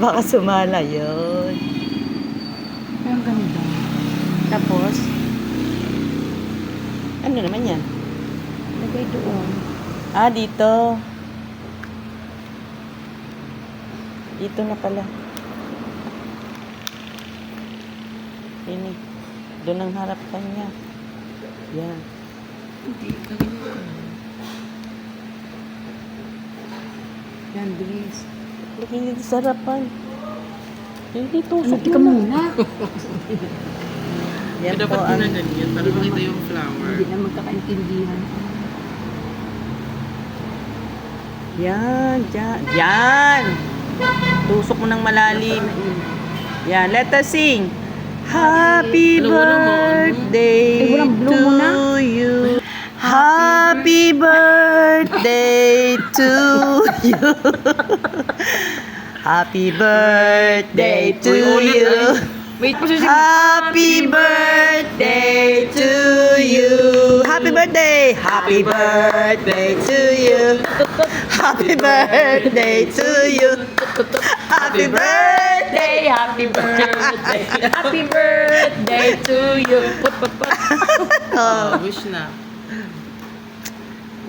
baka sumala yun. Ang ganda. Tapos, Ano naman yan? lagay doon. Ah, dito. Dito na pala. Ini. Doon ang harapan niya. Yan. Hindi, lagay mo. Yan, bilis. Lagay dito sa harapan. Hindi Ano, tusok tika muna. Yan po Dapat ang... ginaganyan para makita yung flower. Hindi na magkakaintindihan. Yan, dyan. Yan! Tusok mo ng malalim. Yan, let us sing. Happy birthday walang blue to muna. you. Happy birthday to you. Happy birthday to you. Wait po siya. Happy birthday to you. Happy birthday. Happy birthday to you. Happy birthday to you. Happy birthday. Happy birthday. Happy birthday to you. Put. Oh, Wish na.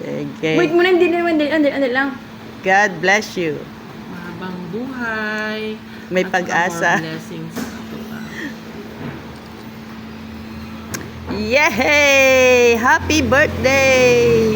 okay. Wait muna, hindi lang. God bless you. Mahabang buhay. May At pag-asa. more blessings. Yay! Happy birthday!